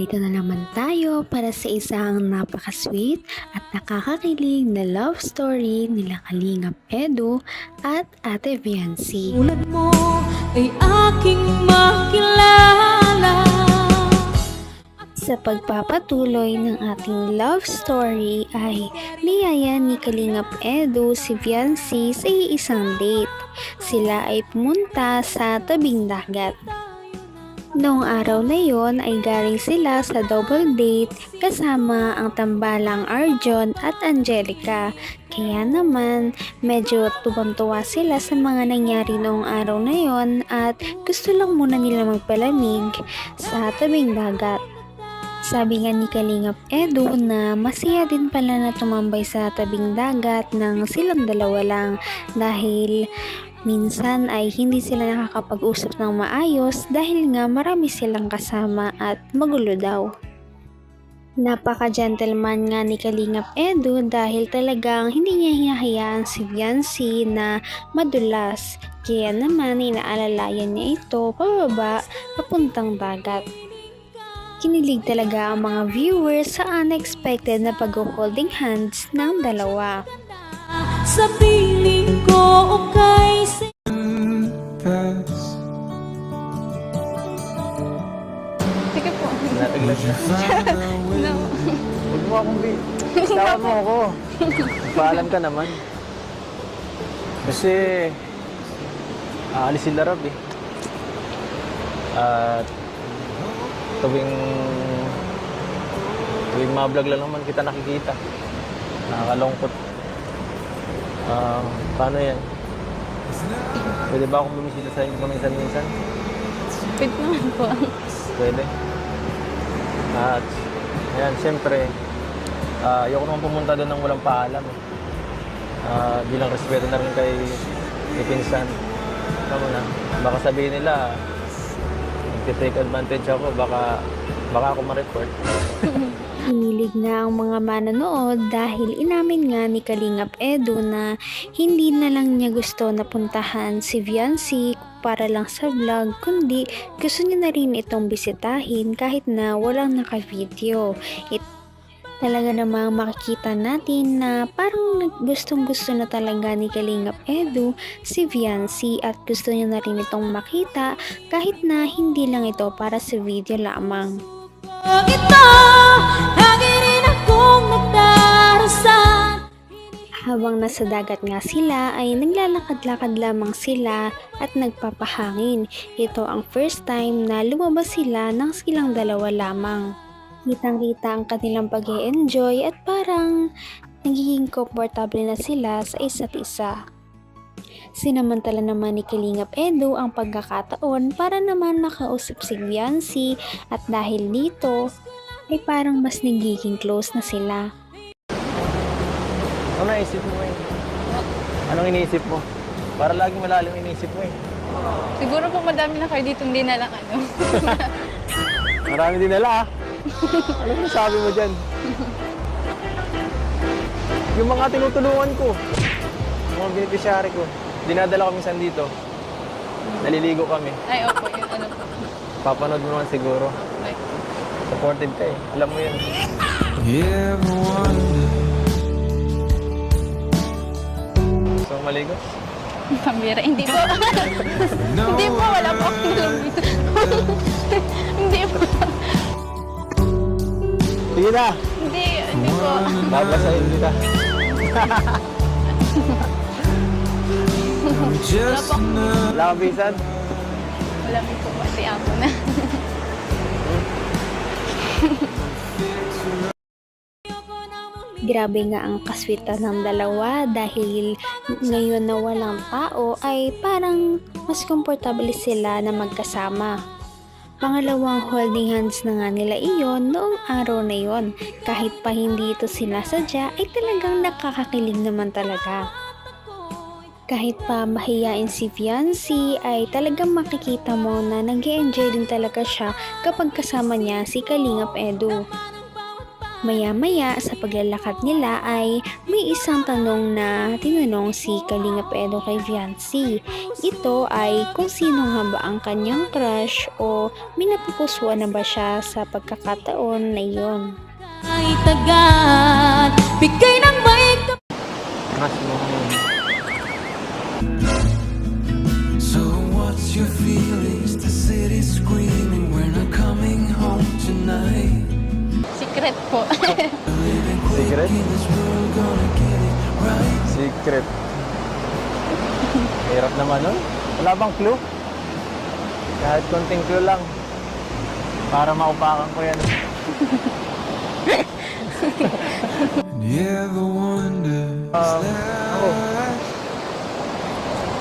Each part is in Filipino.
Narito na naman tayo para sa isang napaka-sweet at nakakakilig na love story nila Kalingap Edu at Ate Viancy. Tulad mo ay aking makilala. Sa pagpapatuloy ng ating love story ay niyaya ni Kalingap Edu si Viancy sa isang date. Sila ay pumunta sa tabing dagat. Noong araw na yon ay galing sila sa double date kasama ang tambalang Arjon at Angelica. Kaya naman medyo tuwang-tuwa sila sa mga nangyari noong araw na yon at gusto lang muna nila magpalamig sa tabing dagat. Sabi nga ni Kalingap Edu na masaya din pala na tumambay sa tabing dagat ng silang dalawa lang dahil minsan ay hindi sila nakakapag-usap ng maayos dahil nga marami silang kasama at magulo daw. Napaka-gentleman nga ni Kalingap Edu dahil talagang hindi niya hinahayaan si Viancy na madulas. Kaya naman inaalalayan niya ito pababa papuntang dagat. Kinilig talaga ang mga viewers sa unexpected na pag-holding hands ng dalawa. Sa piling ko o kay Sige po. Nataglag na. No. Huwag mo akong Tawa mo ako. Paalam ka naman. Kasi aalis sila Rob eh. At tuwing ma-vlog lang naman kita nakikita. Nakakalungkot. Paano yan? Pwede ba akong bumisita sa inyo paminsan-minsan? Pwede naman po. Pwede. At ayan, siyempre, ayoko naman pumunta doon ng walang paalam. Bilang respeto na rin kay pinsan. Tama na. Baka sabihin nila, nag-take advantage ako, baka ako ma-report. Hinilig na ang mga manonood dahil inamin nga ni Kalingap Edu na hindi na lang niya gusto na puntahan si Viancy para lang sa vlog, kundi gusto niya na rin itong bisitahin kahit na walang naka-video. Talaga namang makikita natin na parang gustong gusto na talaga ni Kalingap Edu si Viancy at gusto niya na rin itong makita kahit na hindi lang ito para sa video lamang. ito, lagi rin akong nagdarasan. Habang nasa dagat nga sila ay naglalakad-lakad lamang sila at nagpapahangin. Ito ang first time na lumabas sila ng silang dalawa lamang. Kitang-kita ang kanilang pag-e-enjoy at parang nagiging komportable na sila sa isa't isa. Sinamantala naman ni Kalingap Edu ang pagkakataon para naman makausap si Viancy at dahil dito ay parang mas nagiging close na sila. Ano naisip mo eh? Anong iniisip mo? Para laging malalim iniisip mo eh. Siguro po madami na kayo dito, hindi na lang ano. Marami din nila ah. Ano sabi mo dyan? Yung mga tinutulungan ko, mga beneficiary ko, dinadala ko minsan dito. Naliligo kami. Ay, opo, yun ano po. Papanood mo naman siguro. Ay, Supportive ka eh. Alam mo yun. Gusto mo maligo? pambira. Hindi po. Hindi po, wala po akong nalambit. Hindi po. Sige na! Hindi po. Babasahin kita. Wala po akong Wala kang bisan? malamig po kasi ako na. Grabe nga ang kaswitan ng dalawa dahil ngayon na walang tao ay parang mas komportable sila na magkasama. Pangalawang holding hands na nga nila iyon noong araw na yon. Kahit pa hindi ito sinasadya ay talagang nakakakilig naman talaga. Kahit pa mahiyain si Viancy ay talagang makikita mo na nag-e-enjoy din talaga siya kapag kasama niya si Kalingap Edu. Maya-maya sa paglalakad nila ay may isang tanong na tinanong si Kalingap Edo kay Viancy. Ito ay kung sino nga ba ang kanyang crush o may napupusuan na ba siya sa pagkakataon na iyon. Ay tagad, bigay ng may Crush mo ngayon. So what's your feelings? The city's screaming, we're not coming home tonight. Secret po. Secret? In this world, gonna get it right. Secret. Hirap naman nun. Wala bang clue? Kahit konting clue lang. Para maupakan ko yan. You ever wonder, Ako.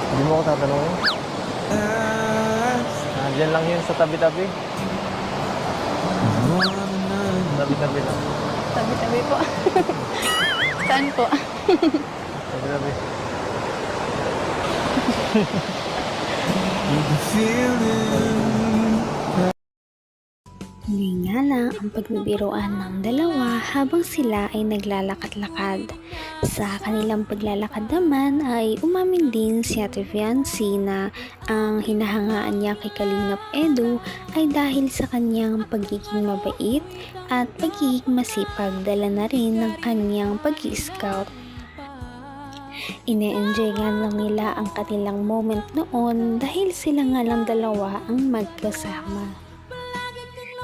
Hindi mo ako tatanungin. Nandiyan lang yun sa tabi-tabi. Tabi-tabi lang. Tabi-tabi po. Saan po? Tabi-tabi. you can feel it. Huli nga lang ang pagbibiruan ng dalawa habang sila ay naglalakad-lakad. Sa kanilang paglalakad naman ay umamin din si Ate Viancy na ang hinahangaan niya kay Kalingap Edo ay dahil sa kanyang pagiging mabait at pagiging masipag, dala na rin ng kanyang pag-i-scout. Ine-enjoy nga lang nila ang kanilang moment noon dahil sila nga lang dalawa ang magkasama.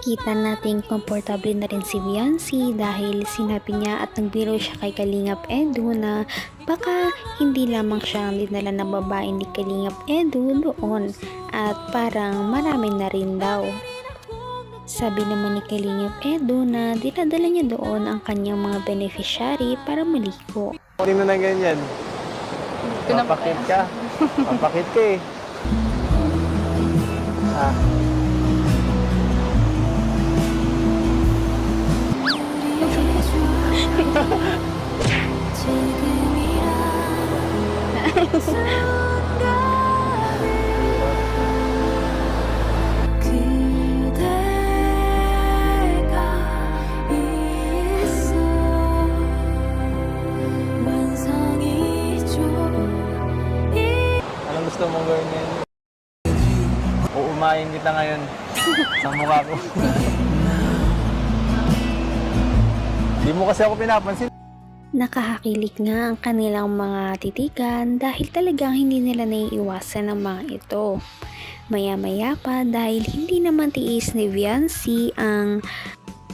Kita nating komportable na rin si Viancy dahil sinabi niya at nagbiro siya kay Kalingap Edo na baka hindi lamang siya ang dinala na babae ni Kalingap Edo doon at parang marami na rin daw. Sabi naman ni Kalingap Edo na dinadala niya doon ang kanyang mga beneficiary para maligo. Hindi mo na ganyan. Papakit ka. Papakit ka eh. Ah. Anong gusto mong gawin ngayon? Uumayin kita ngayon sa mukha ko. Hindi mo kasi ako pinapansin. Nakahakilig nga ang kanilang mga titigan dahil talagang hindi nila naiiwasan ang mga ito. Maya-maya pa dahil hindi naman tiis ni Viancy ang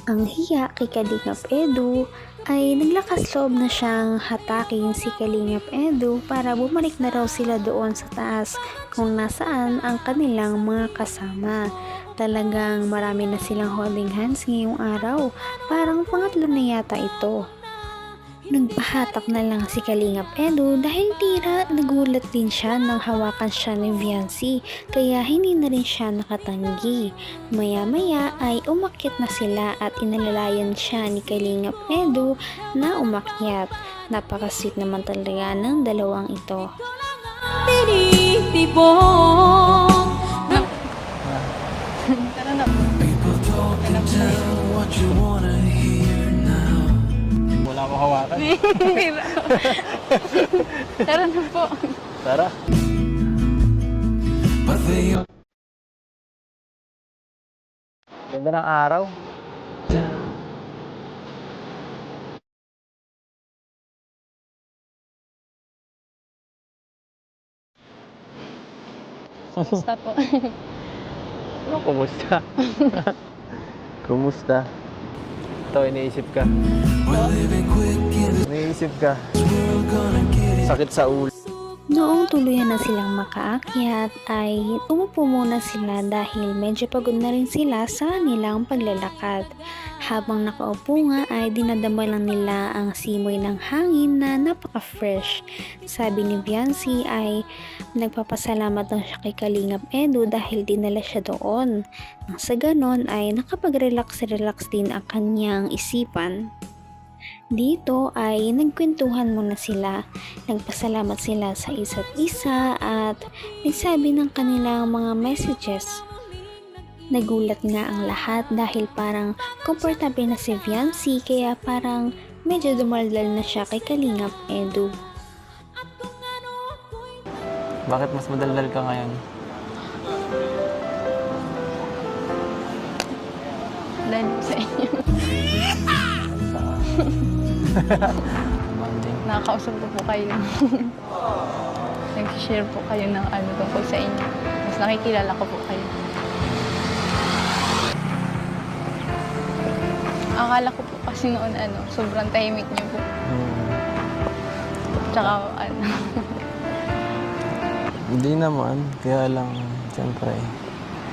hiya kay Kalingap Edo ay naglakas loob na siyang hatakin si Kalingap Edo para bumalik na raw sila doon sa taas kung nasaan ang kanilang mga kasama. Talagang marami na silang holding hands ngayong araw, parang pangatlo na yata ito. Nagpahatak na lang si Kalingap Edo dahil tira nagulat din siya nang hawakan siya ni Viancy kaya hindi na rin siya nakatanggi. Maya-maya ay umakyat na sila at inalalayan siya ni Kalingap Edo na umakyat. Napaka-sweet naman talaga ng dalawang ito. tinitibong Tara na po. People talk and tell what you wanna hear now. Wala akong hawakan. Tara na po. Tara. But they Ganda ng araw. Basta po. Ano, kumusta? Kumusta? Ito, iniisip ka. we're living quick in this Iniisip ka. world, gonna get it. Sakit sa ulo. Noong tuluyan na silang makaakyat ay umupo muna sila dahil medyo pagod na rin sila sa nilang paglalakad. Habang nakaupo nga ay dinadama lang nila ang simoy ng hangin na napaka-fresh. Sabi ni Viancy ay nagpapasalamat lang siya kay Kalingap Edo dahil dinala siya doon. Nang sa ganon ay nakapag-relax din ang kanyang isipan. Dito ay nagkwentuhan muna sila, nagpasalamat sila sa isa't isa at nagsabi ng kanilang mga messages. Nagulat nga ang lahat dahil parang komportable na si Viancy kaya parang medyo dumaldal na siya kay Kalingap Edu. Bakit mas madaldal ka ngayon? Dahil po sa inyo. Bonding. Nakakausap ko po kayo. Nag-share po kayo ng ano tungkol sa inyo. Mas nakikilala ko po kayo. Akala ko po kasi noon sobrang tahimik niyo po. Tsaka Hindi naman, kaya lang, siyempre,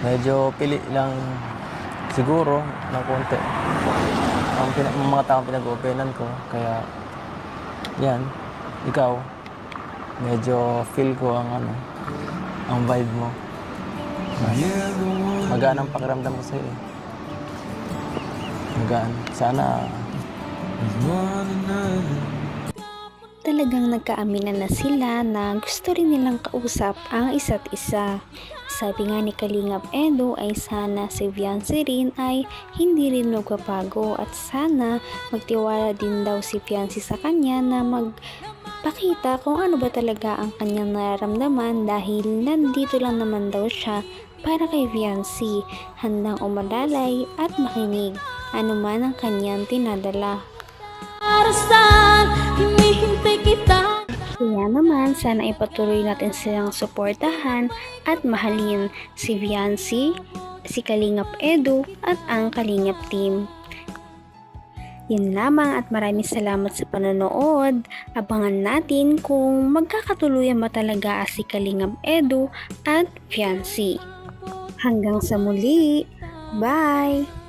medyo pili lang siguro ng konti. Ang mga taong pinag-openan ko, kaya, yan, ikaw, medyo feel ko ang vibe mo. Magaan ang pakiramdam ko sa'yo. Magaan. Sana, Talagang nagkaaminan na sila na gusto rin nilang kausap ang isa't isa. Sabi nga ni Kalingap Edu ay sana si Viancy rin ay hindi rin magpapago at sana magtiwala din daw si Viancy sa kanya na magpakita kung ano ba talaga ang kanyang nararamdaman dahil nandito lang naman daw siya para kay Viancy, handang umalalay at makinig anuman ang kanyang tinadala. Para saan hinihintay kita? Kaya naman, sana ipatuloy natin silang suportahan at mahalin si Viancy, si Kalingap Edu at ang Kalingap team. Yan lamang at maraming salamat sa panonood. Abangan natin kung magkakatuluyan ba talaga si Kalingap Edu at Viancy. Hanggang sa muli. Bye!